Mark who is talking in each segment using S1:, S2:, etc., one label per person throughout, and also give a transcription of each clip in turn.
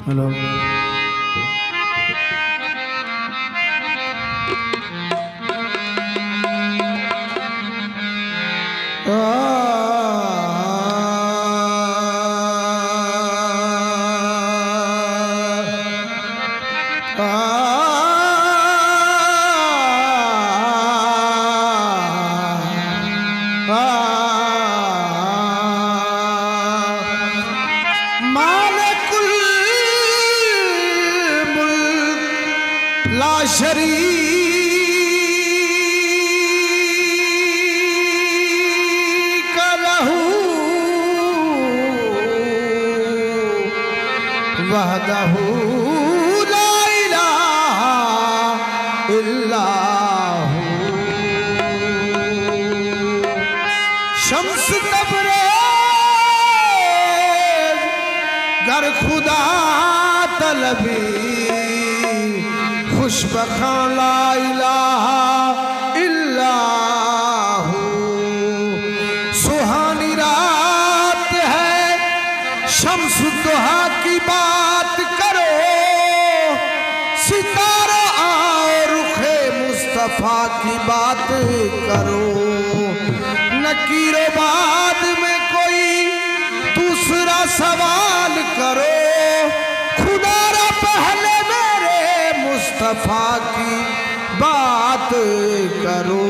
S1: hello ला शरीक लहू वहदहू ला इलाहा इल्लाहू शम्स तबरेज़ गर खुदा तलबी खुशबखां ला इलाहा इल्लाहू सुहानी रात है शम्स दुहा की बात करो सितारा आओ रुखे मुस्तफा की बात करो नकीरो बाद में कोई दूसरा सवाल करो खुदारा पहले मुस्तफा की बात करो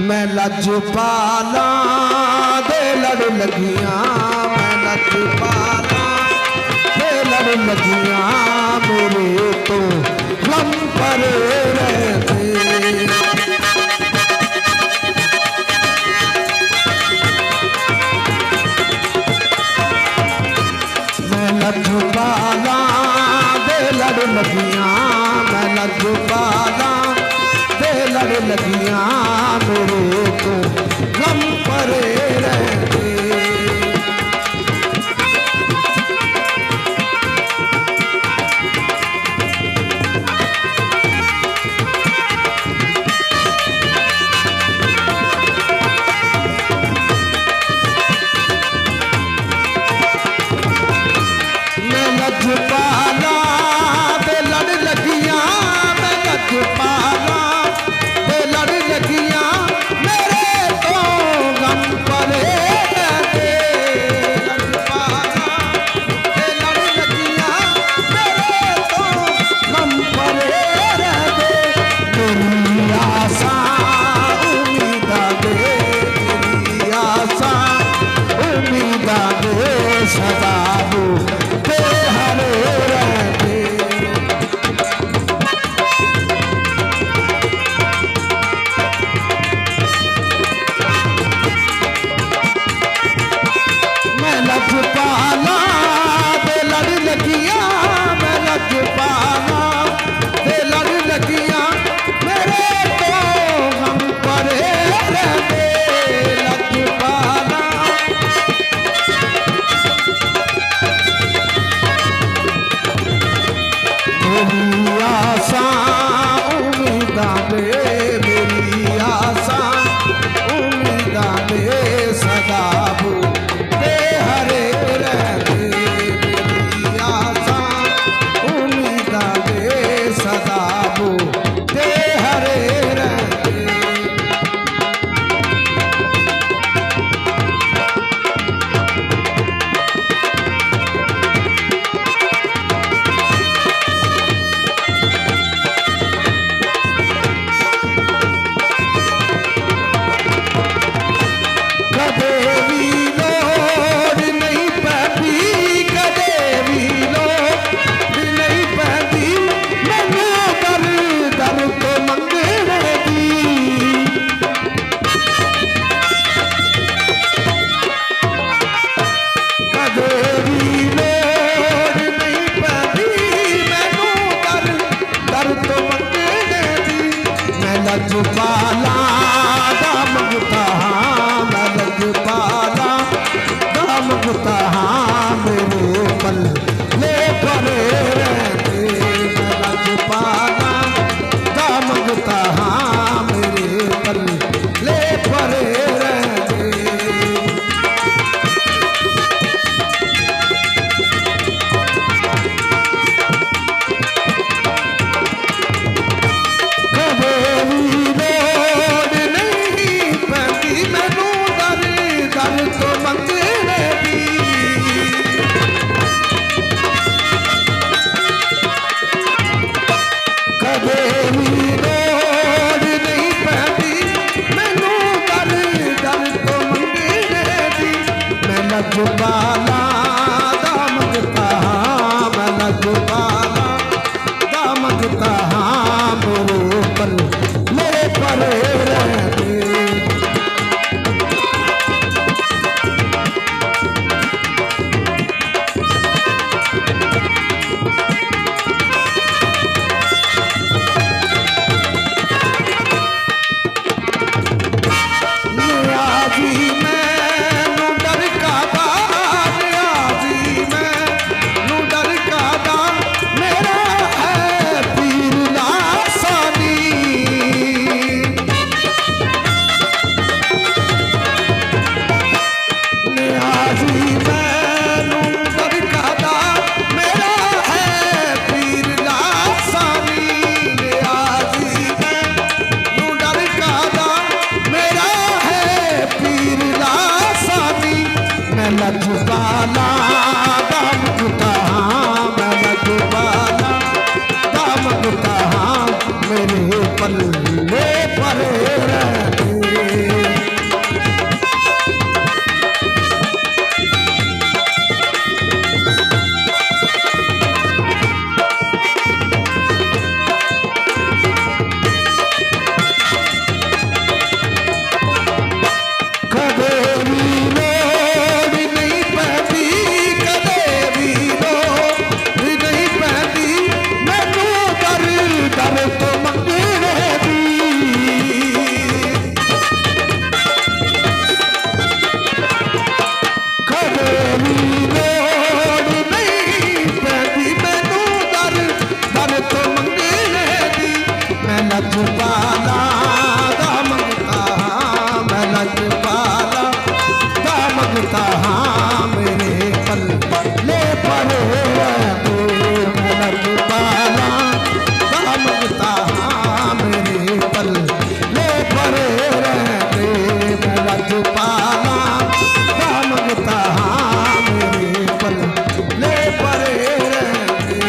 S1: मैं लजपाला दे लड़ लगियां मैं लजपाला दे लड़ लगियां मेरे तो लम पर रहते मैं लजपाला दे लड़ लगियां मैं लजपाला दे लड़ लगियां मेरे को गम परे रहते मैं लजपाला दे लड़ लगियां मैं लजपाला दे लड़ लगियां लजपाला दामगता मैं लजपाला दामगता मेरे पल मेरे परे रहते लजपाला दामगता मैं लजपाला दामगता मेरे पल्ले परे रहते लजपाला दामगता मैं लजपाला दामगता मेरे पल्ले परे रहते मैं लजपाला दामगता मेरे पल्ले परे रहते मैं लजपाला दामगता मेरे पल्ले परे रहते